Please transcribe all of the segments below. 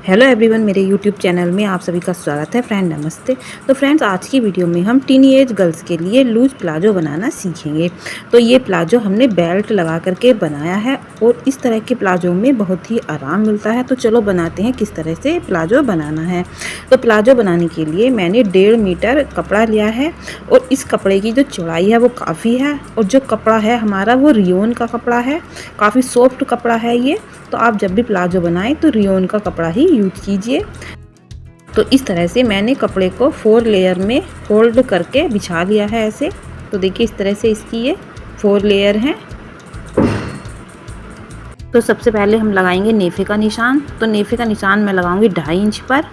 Hello everyone, मेरे YouTube channel में आप सभी का स्वागत है। फ्रेंड नमस्ते। तो फ्रेंड्स, आज की वीडियो में हम टीन एज गर्ल्स के लिए लूज प्लाजो बनाना सीखेंगे। तो ये प्लाजो हमने बेल्ट लगा करके बनाया है और इस तरह के प्लाजो में बहुत ही आराम मिलता है। तो चलो बनाते हैं किस तरह से प्लाजो बनाना है। तो प्लाजो बनाने के लिए मैंने 1.5 मीटर कपड़ा लिया है और इस कपड़े की जो चौड़ाई है वो काफ़ी है और जो कपड़ा है हमारा वो रियोन का कपड़ा है। काफ़ी सॉफ्ट कपड़ा है ये। तो आप जब भी प्लाजो बनाएं तो रियोन का कपड़ा ही यूज कीजिए। तो इस तरह से मैंने कपड़े को 4 लेयर में फोल्ड करके बिछा लिया है ऐसे। तो देखिए इस तरह से इसकी ये 4 लेयर हैं। तो सबसे पहले हम लगाएंगे नेफे का निशान। तो नेफे का निशान मैं लगाऊंगी 2.5 इंच पर,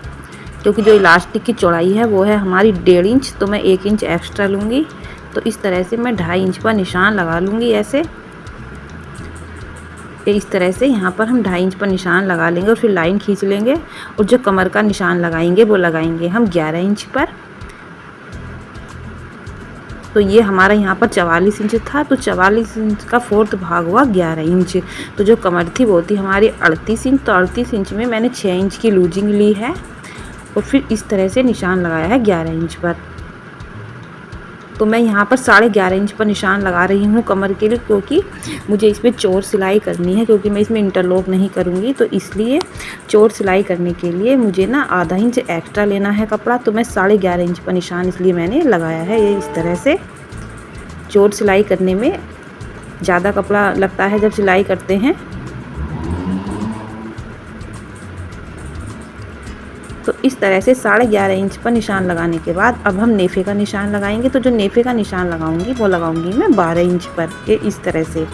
क्योंकि जो इलास्टिक की चौड़ाई है वो है हमारी 1.5 इंच। तो मैं 1 इंच एक्स्ट्रा लूँगी। तो इस तरह से मैं 2.5 इंच पर निशान लगा लूँगी ऐसे। इस तरह से यहाँ पर हम 2.5 इंच पर निशान लगा लेंगे और फिर लाइन खींच लेंगे। और जो कमर का निशान लगाएंगे वो लगाएंगे हम 11 इंच पर। तो ये हमारा यहाँ पर 44 इंच था, तो 44 इंच का 4th भाग हुआ 11 इंच। तो जो कमर थी वो थी हमारी 38 इंच। तो 38 इंच में मैंने 6 इंच की लूजिंग ली है और फिर इस तरह से निशान लगाया है 11 इंच पर। तो मैं यहाँ पर 11.5 इंच पर निशान लगा रही हूँ कमर के लिए, क्योंकि मुझे इसमें चोर सिलाई करनी है, क्योंकि मैं इसमें इंटरलॉक नहीं करूँगी। तो इसलिए चोर सिलाई करने के लिए मुझे ना आधा इंच एक्स्ट्रा लेना है कपड़ा। तो मैं 11.5 इंच पर निशान इसलिए मैंने लगाया है ये इस तरह से। चोर सिलाई करने में ज़्यादा कपड़ा लगता है जब सिलाई करते हैं। तो इस तरह से 11.5 इंच पर निशान लगाने के बाद अब हम नेफे का निशान लगाएंगे। तो जो नेफे का निशान लगाऊंगी वो लगाऊंगी मैं 12 इंच पर, ये इस तरह से।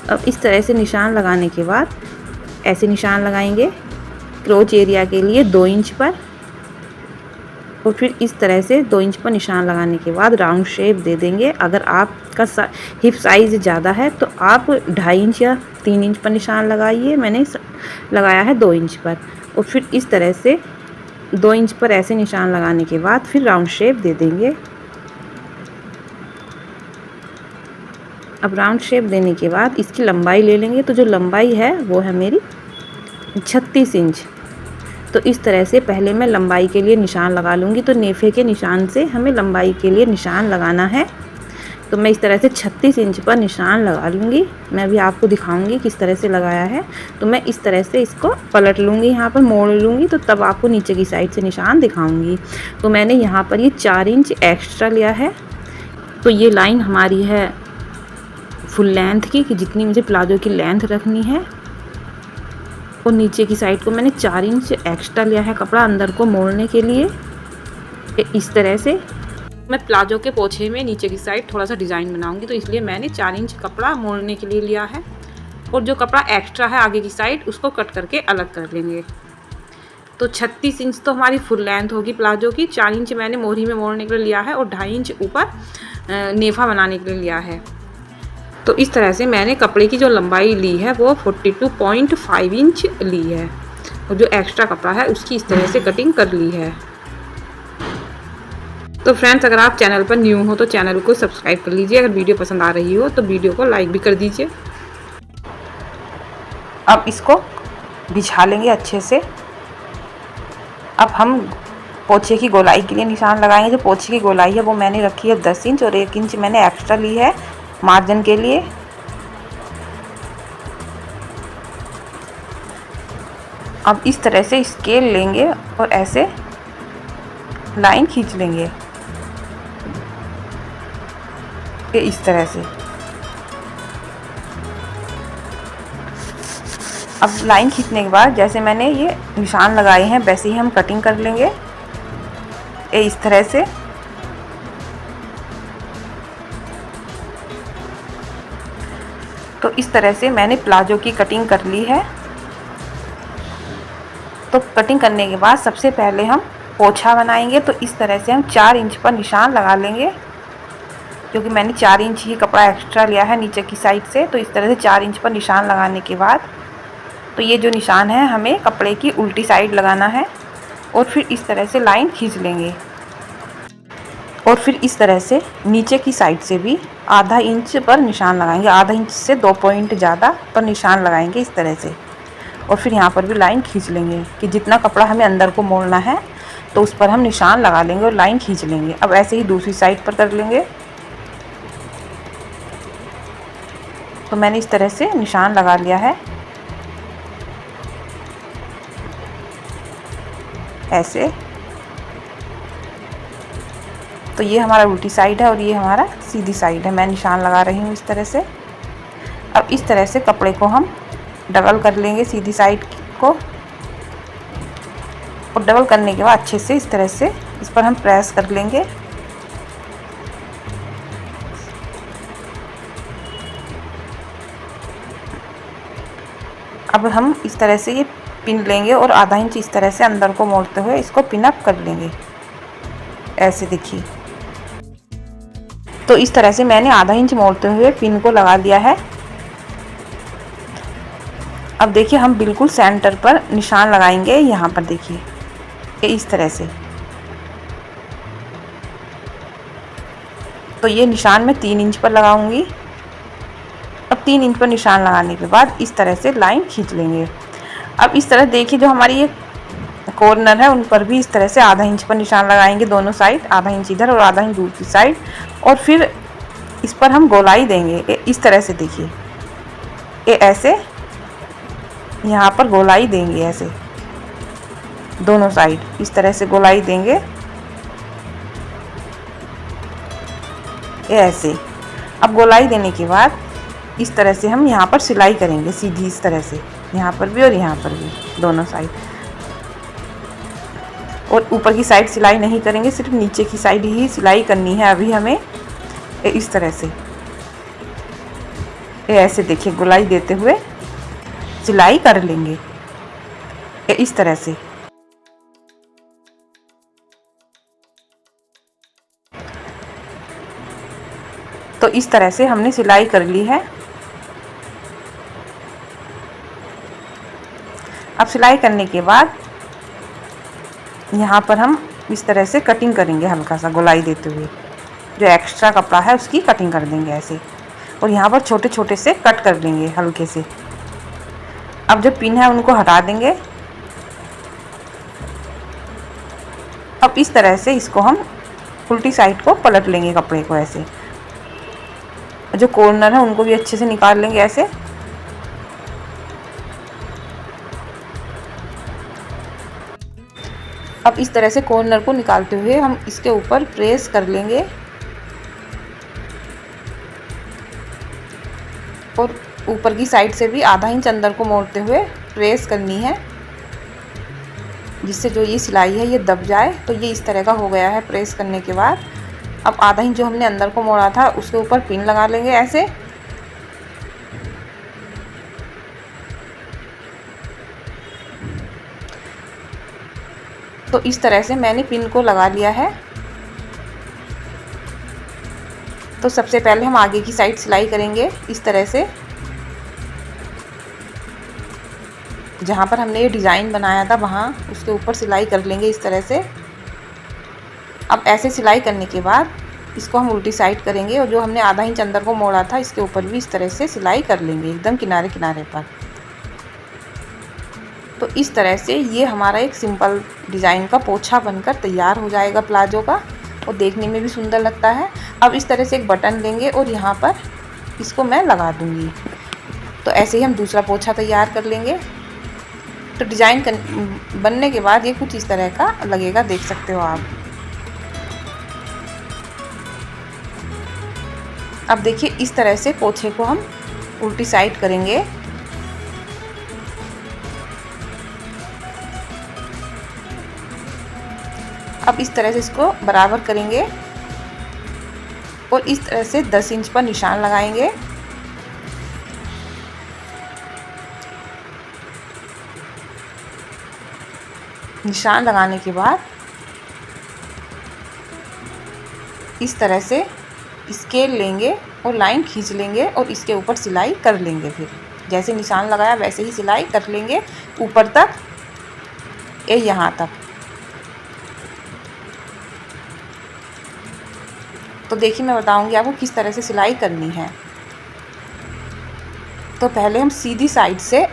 अब इस तरह से निशान लगाने के बाद ऐसे निशान लगाएंगे क्रोच एरिया के लिए 2 इंच पर। और फिर इस तरह से 2 इंच पर निशान लगाने के बाद राउंड शेप दे देंगे। अगर आपका हिप साइज़ ज़्यादा है तो आप 2.5 इंच या 3 इंच पर निशान लगाइए। मैंने लगाया है 2 इंच पर। और फिर इस तरह से 2 इंच पर ऐसे निशान लगाने के बाद फिर राउंड शेप दे देंगे। अब राउंड शेप देने के बाद इसकी लंबाई ले लेंगे। तो जो लंबाई है वो है मेरी 36 इंच। तो इस तरह से पहले मैं लंबाई के लिए निशान लगा लूँगी। तो नेफे के निशान से हमें लंबाई के लिए निशान लगाना है। तो मैं इस तरह से 36 इंच पर निशान लगा लूँगी। मैं अभी आपको दिखाऊंगी किस तरह से लगाया है। तो मैं इस तरह से इसको पलट लूँगी, यहाँ पर मोड़ लूँगी, तो तब आपको नीचे की साइड से निशान दिखाऊँगी। तो मैंने यहाँ पर ये 4 इंच एक्स्ट्रा लिया है। तो ये लाइन हमारी है फुल लेंथ की, कि जितनी मुझे प्लाजो की लेंथ रखनी है। और नीचे की साइड को मैंने 4 इंच एक्स्ट्रा लिया है कपड़ा अंदर को मोड़ने के लिए, इस तरह से। मैं प्लाजो के पोछे में नीचे की साइड थोड़ा सा डिज़ाइन बनाऊंगी, तो इसलिए मैंने 4 इंच कपड़ा मोड़ने के लिए लिया है। और जो कपड़ा एक्स्ट्रा है आगे की साइड उसको कट करके अलग कर लेंगे। तो 36 इंच तो हमारी फुल लेंथ होगी प्लाजो की। 4 इंच मैंने मोहरी में मोड़ने के लिए लिया है और 2.5 इंच ऊपर नेफा बनाने के लिए लिया है। तो इस तरह से मैंने कपड़े की जो लंबाई ली है वो 42.5 इंच ली है। और जो एक्स्ट्रा कपड़ा है उसकी इस तरह से कटिंग कर ली है। तो फ्रेंड्स, अगर आप चैनल पर न्यू हो तो चैनल को सब्सक्राइब कर लीजिए। अगर वीडियो पसंद आ रही हो तो वीडियो को लाइक भी कर दीजिए। अब इसको बिछा लेंगे अच्छे से। अब हम पोछे की गोलाई के लिए निशान लगाएंगे। जो पोछे की गोलाई है वो मैंने रखी है 10 इंच और 1 इंच मैंने एक्स्ट्रा ली है मार्जिन के लिए। अब इस तरह से स्केल लेंगे और ऐसे लाइन खींच लेंगे इस तरह से। अब लाइन खींचने के बाद जैसे मैंने ये निशान लगाए हैं वैसे ही हम कटिंग कर लेंगे इस तरह से। तो इस तरह से मैंने प्लाजो की कटिंग कर ली है। तो कटिंग करने के बाद सबसे पहले हम पोछा बनाएंगे। तो इस तरह से हम 4 इंच पर निशान लगा लेंगे, क्योंकि मैंने 4 इंच ही कपड़ा एक्स्ट्रा लिया है नीचे की साइड से। तो इस तरह से 4 इंच पर निशान लगाने के बाद तो ये जो निशान है हमें कपड़े की उल्टी साइड लगाना है और फिर इस तरह से लाइन खींच लेंगे। और फिर इस तरह से नीचे की साइड से भी आधा इंच पर निशान लगाएंगे, आधा इंच से 2 पॉइंट ज़्यादा पर निशान लगाएंगे इस तरह से। और फिर यहाँ पर भी लाइन खींच लेंगे कि जितना कपड़ा हमें अंदर को मोड़ना है तो उस पर हम निशान लगा लेंगे और लाइन खींच लेंगे। अब ऐसे ही दूसरी साइड पर कर लेंगे। तो मैंने इस तरह से निशान लगा लिया है ऐसे। तो ये हमारा उल्टी साइड है और ये हमारा सीधी साइड है। मैं निशान लगा रही हूँ इस तरह से। अब इस तरह से कपड़े को हम डबल कर लेंगे सीधी साइड को, और डबल करने के बाद अच्छे से इस तरह से इस पर हम प्रेस कर लेंगे। अब हम इस तरह से ये पिन लेंगे और आधा इंच इस तरह से अंदर को मोड़ते हुए इसको पिन अप कर लेंगे ऐसे, देखिए। तो इस तरह से मैंने आधा इंच मोड़ते हुए पिन को लगा दिया है। अब देखिए हम बिल्कुल सेंटर पर निशान लगाएंगे, यहाँ पर देखिए इस तरह से। तो ये निशान मैं 3 इंच पर लगाऊंगी। अब 3 इंच पर निशान लगाने के बाद इस तरह से लाइन खींच लेंगे। अब इस तरह देखिए जो हमारी ये कॉर्नर है उन पर भी इस तरह से आधा इंच पर निशान लगाएंगे, दोनों साइड आधा इंच इधर और आधा इंच दूसरी साइड। और फिर इस पर हम गोलाई देंगे इस तरह से, देखिए ये ऐसे यहाँ पर गोलाई देंगे ऐसे, दोनों साइड इस तरह से गोलाई देंगे ये ऐसे। अब गोलाई देने के बाद इस तरह से हम यहाँ पर सिलाई करेंगे सीधी इस तरह से, यहाँ पर भी और यहाँ पर भी दोनों साइड। और ऊपर की साइड सिलाई नहीं करेंगे, सिर्फ नीचे की साइड ही सिलाई करनी है अभी हमें इस तरह से। ये ऐसे देखिए गोलाई देते हुए सिलाई कर लेंगे इस तरह से। तो इस तरह से हमने सिलाई कर ली है। अब सिलाई करने के बाद यहाँ पर हम इस तरह से कटिंग करेंगे, हल्का सा गोलाई देते हुए जो एक्स्ट्रा कपड़ा है उसकी कटिंग कर देंगे ऐसे। और यहाँ पर छोटे छोटे से कट कर देंगे हल्के से। अब जो पिन है उनको हटा देंगे। अब इस तरह से इसको हम उल्टी साइड को पलट लेंगे कपड़े को ऐसे। जो कॉर्नर है उनको भी अच्छे से निकाल लेंगे ऐसे। अब इस तरह से कॉर्नर को निकालते हुए हम इसके ऊपर प्रेस कर लेंगे और ऊपर की साइड से भी आधा इंच अंदर को मोड़ते हुए प्रेस करनी है, जिससे जो ये सिलाई है ये दब जाए। तो ये इस तरह का हो गया है प्रेस करने के बाद। अब आधा इंच जो हमने अंदर को मोड़ा था उसके ऊपर पिन लगा लेंगे ऐसे। तो इस तरह से मैंने पिन को लगा लिया है। तो सबसे पहले हम आगे की साइड सिलाई करेंगे इस तरह से, जहाँ पर हमने ये डिज़ाइन बनाया था वहाँ उसके ऊपर सिलाई कर लेंगे इस तरह से। अब ऐसे सिलाई करने के बाद इसको हम उल्टी साइड करेंगे और जो हमने आधा इंच अंदर को मोड़ा था इसके ऊपर भी इस तरह से सिलाई कर लेंगे एकदम किनारे किनारे पर। तो इस तरह से ये हमारा एक सिंपल डिज़ाइन का पोछा बनकर तैयार हो जाएगा प्लाजो का, और देखने में भी सुंदर लगता है। अब इस तरह से एक बटन लेंगे और यहाँ पर इसको मैं लगा दूँगी। तो ऐसे ही हम दूसरा पोछा तैयार कर लेंगे। तो डिज़ाइन बनने के बाद ये कुछ इस तरह का लगेगा, देख सकते हो आप। अब देखिए इस तरह से पोछे को हम उल्टी साइड करेंगे। अब इस तरह से इसको बराबर करेंगे और इस तरह से 10 इंच पर निशान लगाएंगे। निशान लगाने के बाद इस तरह से स्केल लेंगे और लाइन खींच लेंगे और इसके ऊपर सिलाई कर लेंगे। फिर जैसे निशान लगाया वैसे ही सिलाई कर लेंगे ऊपर तक, यहाँ तक। तो देखिए मैं बताऊंगी आपको किस तरह से सिलाई करनी है। तो पहले हम सीधी साइड से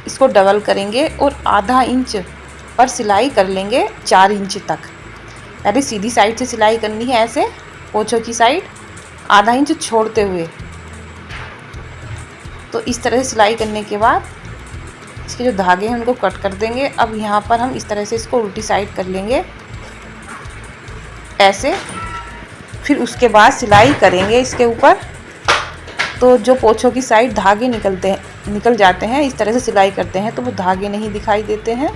इसको डबल करेंगे और आधा इंच पर सिलाई कर लेंगे 4 इंच तक। पहले सीधी साइड से सिलाई करनी है, ऐसे पोंछों की साइड आधा इंच छोड़ते हुए। तो इस तरह से सिलाई करने के बाद इसके जो धागे हैं उनको कट कर देंगे। अब यहाँ पर हम इस तरह से इसको उल्टी साइड कर लेंगे ऐसे। फिर उसके बाद सिलाई करेंगे इसके ऊपर। तो जो पोंछों की साइड धागे निकल जाते हैं, इस तरह से सिलाई करते हैं तो वो धागे नहीं दिखाई देते हैं।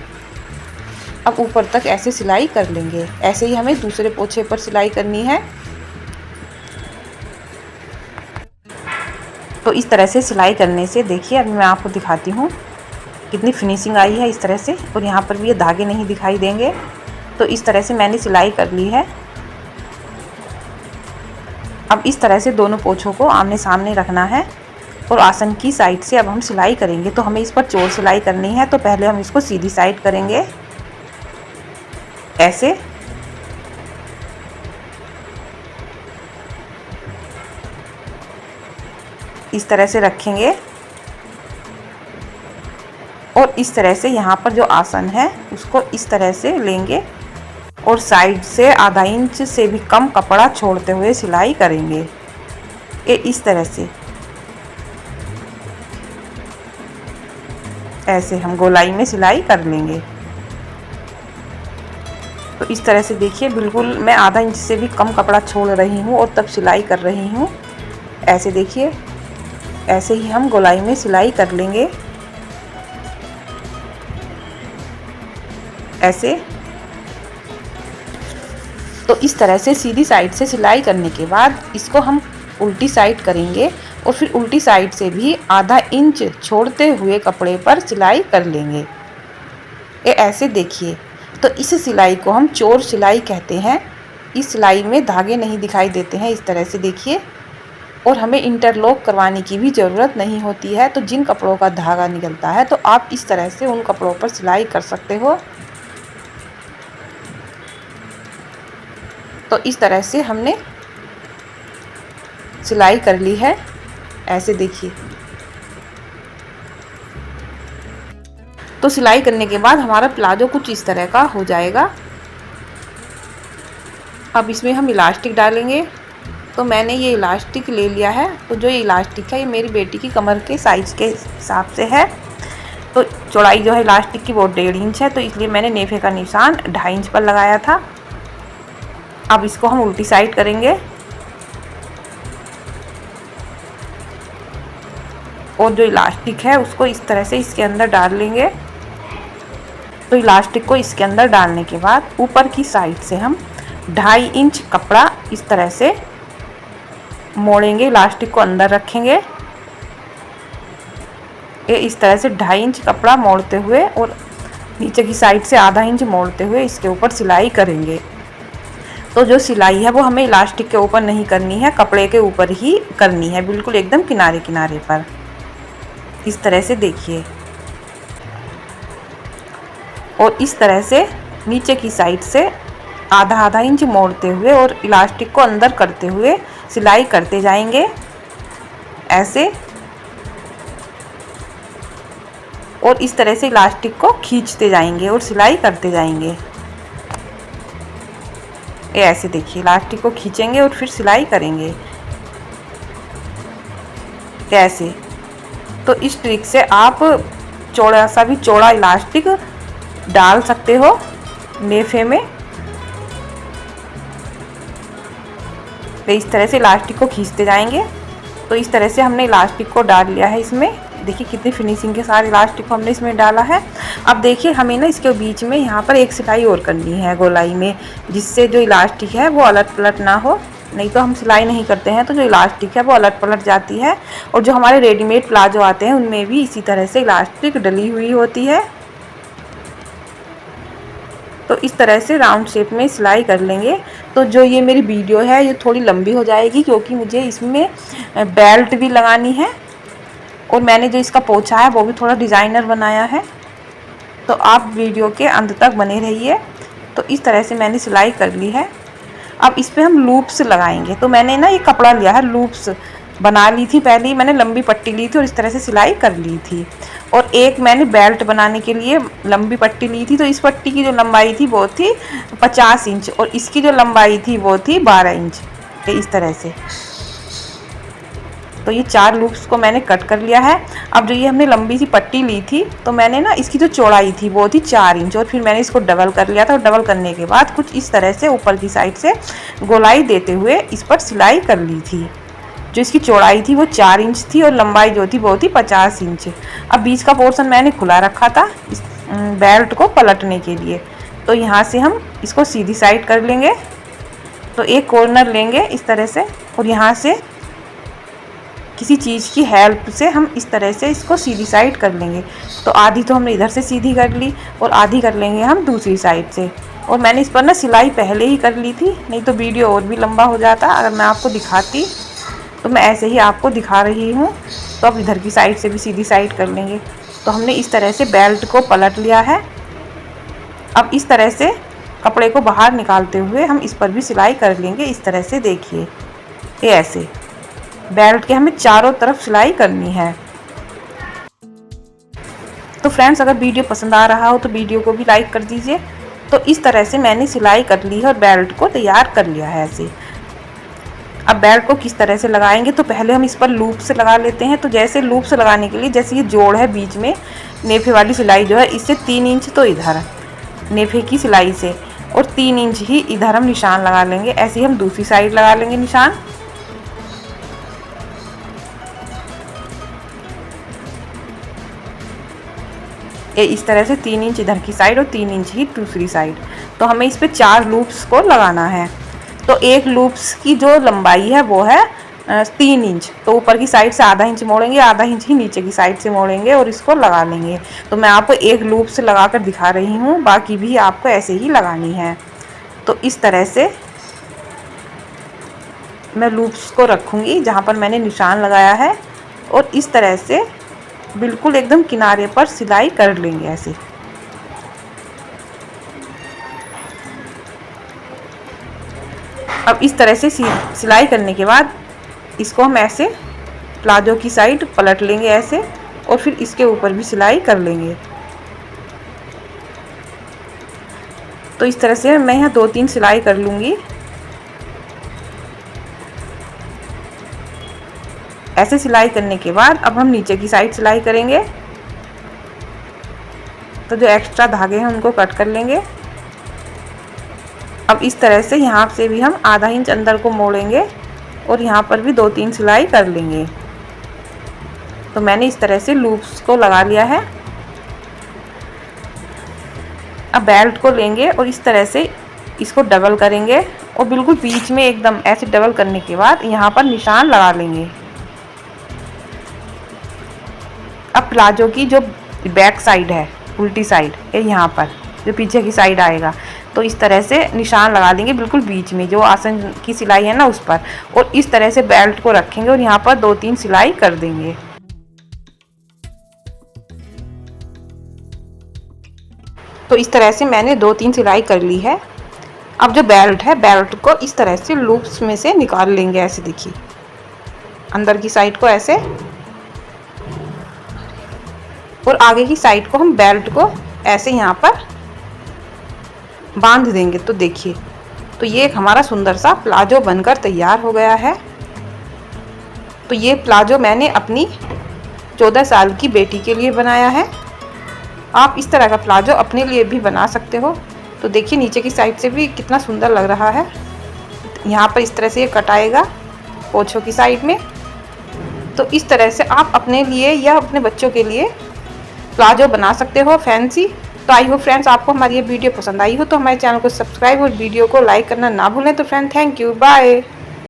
अब ऊपर तक ऐसे सिलाई कर लेंगे। ऐसे ही हमें दूसरे पोंछे पर सिलाई करनी है। तो इस तरह से सिलाई करने से देखिए अभी मैं आपको दिखाती हूँ कितनी फिनिशिंग आई है इस तरह से। और यहाँ पर भी ये धागे नहीं दिखाई देंगे। तो इस तरह से मैंने सिलाई कर ली है। अब इस तरह से दोनों पोंछों को आमने सामने रखना है और आसन की साइड से अब हम सिलाई करेंगे। तो हमें इस पर चोर सिलाई करनी है। तो पहले हम इसको सीधी साइड करेंगे ऐसे। इस तरह से रखेंगे और इस तरह से यहाँ पर जो आसन है उसको इस तरह से लेंगे और साइड से आधा इंच से भी कम कपड़ा छोड़ते हुए सिलाई करेंगे। ये इस तरह से ऐसे हम गोलाई में सिलाई कर लेंगे। तो इस तरह से देखिए बिल्कुल मैं आधा इंच से भी कम कपड़ा छोड़ रही हूँ और तब सिलाई कर रही हूँ। ऐसे देखिए, ऐसे ही हम गोलाई में सिलाई कर लेंगे ऐसे। तो इस तरह से सीधी साइड से सिलाई करने के बाद इसको हम उल्टी साइड करेंगे और फिर उल्टी साइड से भी आधा इंच छोड़ते हुए कपड़े पर सिलाई कर लेंगे। ये ऐसे देखिए। तो इस सिलाई को हम चोर सिलाई कहते हैं। इस सिलाई में धागे नहीं दिखाई देते हैं, इस तरह से देखिए। और हमें इंटरलॉक करवाने की भी ज़रूरत नहीं होती है। तो जिन कपड़ों का धागा निकलता है तो आप इस तरह से उन कपड़ों पर सिलाई कर सकते हो। तो इस तरह से हमने सिलाई कर ली है ऐसे देखिए। तो सिलाई करने के बाद हमारा प्लाजो कुछ इस तरह का हो जाएगा। अब इसमें हम इलास्टिक डालेंगे। तो मैंने ये इलास्टिक ले लिया है। तो जो ये इलास्टिक है ये मेरी बेटी की कमर के साइज़ के हिसाब से है। तो चौड़ाई जो है इलास्टिक की वो 1.5 इंच है। तो इसलिए मैंने नेफे का निशान 2.5 इंच पर लगाया था। अब इसको हम उल्टी साइड करेंगे और जो इलास्टिक है उसको इस तरह से इसके अंदर डाल लेंगे। तो इलास्टिक को इसके अंदर डालने के बाद ऊपर की साइड से हम 2.5 इंच कपड़ा इस तरह से मोड़ेंगे, इलास्टिक को अंदर रखेंगे। ये इस तरह से 2.5 इंच कपड़ा मोड़ते हुए और नीचे की साइड से आधा इंच मोड़ते हुए इसके ऊपर सिलाई करेंगे। तो जो सिलाई है वो हमें इलास्टिक के ऊपर नहीं करनी है, कपड़े के ऊपर ही करनी है, बिल्कुल एकदम किनारे किनारे पर। इस तरह से देखिए। और इस तरह से नीचे की साइड से आधा इंच मोड़ते हुए और इलास्टिक को अंदर करते हुए सिलाई करते जाएंगे ऐसे। और इस तरह से इलास्टिक को खींचते जाएंगे और सिलाई करते जाएंगे। ये ऐसे देखिए, इलास्टिक को खींचेंगे और फिर सिलाई करेंगे कैसे। तो इस ट्रिक से आप चौड़ा सा भी चौड़ा इलास्टिक डाल सकते हो नेफे में। तो इस तरह से इलास्टिक को खींचते जाएंगे। तो इस तरह से हमने इलास्टिक को डाल लिया है इसमें। देखिए कितनी फिनिशिंग के साथ इलास्टिक को हमने इसमें डाला है। अब देखिए हमें ना इसके बीच में यहाँ पर एक सिलाई और करनी है गोलाई में, जिससे जो इलास्टिक है वो अलट पलट ना हो। नहीं तो हम सिलाई नहीं करते हैं तो जो इलास्टिक है वो अलट पलट जाती है। और जो हमारे रेडीमेड प्लाजो आते हैं उनमें भी इसी तरह से इलास्टिक डली हुई होती है। तो इस तरह से राउंड शेप में सिलाई कर लेंगे। तो जो ये मेरी वीडियो है ये थोड़ी लंबी हो जाएगी क्योंकि मुझे इसमें बेल्ट भी लगानी है और मैंने जो इसका पोंछा है वो भी थोड़ा डिज़ाइनर बनाया है। तो आप वीडियो के अंत तक बने रहिए। तो इस तरह से मैंने सिलाई कर ली है। अब इस पे हम लूप्स लगाएंगे। तो मैंने ना ये कपड़ा लिया है, लूप्स बना ली थी पहले ही मैंने, लंबी पट्टी ली थी और इस तरह से सिलाई कर ली थी। और एक मैंने बेल्ट बनाने के लिए लंबी पट्टी ली थी, तो इस पट्टी की जो लंबाई थी वो थी 50 इंच और इसकी जो लंबाई थी वो थी 12 इंच, इस तरह से। तो ये 4 लूप्स को मैंने कट कर लिया है। अब जो ये हमने लंबी सी पट्टी ली थी, तो मैंने ना इसकी जो चौड़ाई थी वो थी 4 इंच और फिर मैंने इसको डबल कर लिया था। और डबल करने के बाद कुछ इस तरह से ऊपर की साइड से गोलाई देते हुए इस पर सिलाई कर ली थी। जो इसकी चौड़ाई थी वो 4 इंच थी और लंबाई जो थी वो थी 50 इंच। अब बीच का पोर्शन मैंने खुला रखा था इस बेल्ट को पलटने के लिए। तो यहाँ से हम इसको सीधी साइड कर लेंगे। तो एक कॉर्नर लेंगे इस तरह से और यहाँ से किसी चीज़ की हेल्प से हम इस तरह से इसको सीधी साइड कर लेंगे। तो आधी तो हमने इधर से सीधी कर ली और आधी कर लेंगे हम दूसरी साइड से। और मैंने इस पर ना सिलाई पहले ही कर ली थी, नहीं तो वीडियो और भी लंबा हो जाता अगर मैं आपको दिखाती। तो मैं ऐसे ही आपको दिखा रही हूँ। तो अब इधर की साइड से भी सीधी साइड कर लेंगे। तो हमने इस तरह से बेल्ट को पलट लिया है। अब इस तरह से कपड़े को बाहर निकालते हुए हम इस पर भी सिलाई कर लेंगे इस तरह से। देखिए ये ऐसे बेल्ट के हमें चारों तरफ सिलाई करनी है। तो फ्रेंड्स अगर वीडियो पसंद आ रहा हो तो वीडियो को भी लाइक कर दीजिए। तो इस तरह से मैंने सिलाई कर ली है और बेल्ट को तैयार कर लिया है ऐसे। अब बेल्ट को किस तरह से लगाएंगे, तो पहले हम इस पर लूप से लगा लेते हैं। तो जैसे लूप से लगाने के लिए, जैसे ये जोड़ है बीच में नेफे वाली सिलाई जो है, इससे 3 इंच तो इधर नेफे की सिलाई से और 3 इंच ही इधर हम निशान लगा लेंगे। ऐसे ही हम दूसरी साइड लगा लेंगे निशान। ये इस तरह से 3 इंच इधर की साइड और 3 इंच ही दूसरी साइड। तो हमें इस पे 4 लूप्स को लगाना है। तो एक लूप्स की जो लंबाई है वो है 3 इंच। तो ऊपर की साइड से आधा इंच मोड़ेंगे, आधा इंच ही नीचे की साइड से मोड़ेंगे और इसको लगा लेंगे। तो मैं आपको एक लूप से लगा कर दिखा रही हूँ, बाकी भी आपको ऐसे ही लगानी है। तो इस तरह से मैं लूप्स को रखूँगी जहाँ पर मैंने निशान लगाया है और इस तरह से बिल्कुल एकदम किनारे पर सिलाई कर लेंगे ऐसे। अब इस तरह से सिलाई करने के बाद इसको हम ऐसे प्लाजो की साइड पलट लेंगे ऐसे और फिर इसके ऊपर भी सिलाई कर लेंगे। तो इस तरह से मैं यहाँ 2-3 सिलाई कर लूँगी। ऐसे सिलाई करने के बाद अब हम नीचे की साइड सिलाई करेंगे। तो जो एक्स्ट्रा धागे हैं उनको कट कर लेंगे। अब इस तरह से यहाँ से भी हम आधा इंच अंदर को मोड़ेंगे और यहाँ पर भी 2-3 सिलाई कर लेंगे। तो मैंने इस तरह से लूप्स को लगा लिया है। अब बेल्ट को लेंगे और इस तरह से इसको डबल करेंगे और बिल्कुल बीच में एकदम ऐसे डबल करने के बाद यहाँ पर निशान लगा लेंगे। अब प्लाजो की जो बैक साइड है, उल्टी साइड, ये यहाँ पर जो पीछे की साइड आएगा, तो इस तरह से निशान लगा देंगे बिल्कुल बीच में जो आसन की सिलाई है ना उस पर। और इस तरह से बेल्ट को रखेंगे और यहाँ पर 2-3 सिलाई कर देंगे। तो इस तरह से मैंने 2-3 सिलाई कर ली है। अब जो बेल्ट है, बेल्ट को इस तरह से लूप्स में से निकाल लेंगे ऐसे। देखिए अंदर की साइड को ऐसे और आगे की साइड को हम बेल्ट को ऐसे यहाँ पर बांध देंगे। तो देखिए, तो ये एक हमारा सुंदर सा प्लाजो बनकर तैयार हो गया है। तो ये प्लाजो मैंने अपनी 14 साल की बेटी के लिए बनाया है। आप इस तरह का प्लाजो अपने लिए भी बना सकते हो। तो देखिए नीचे की साइड से भी कितना सुंदर लग रहा है। यहाँ पर इस तरह से ये कट आएगा पोछों की साइड में। तो इस तरह से आप अपने लिए या अपने बच्चों के लिए प्लाजो बना सकते हो फैंसी। तो आई होप फ्रेंड्स आपको हमारी ये वीडियो पसंद आई हो तो हमारे चैनल को सब्सक्राइब और वीडियो को लाइक करना ना भूलें। तो फ्रेंड थैंक यू, बाय।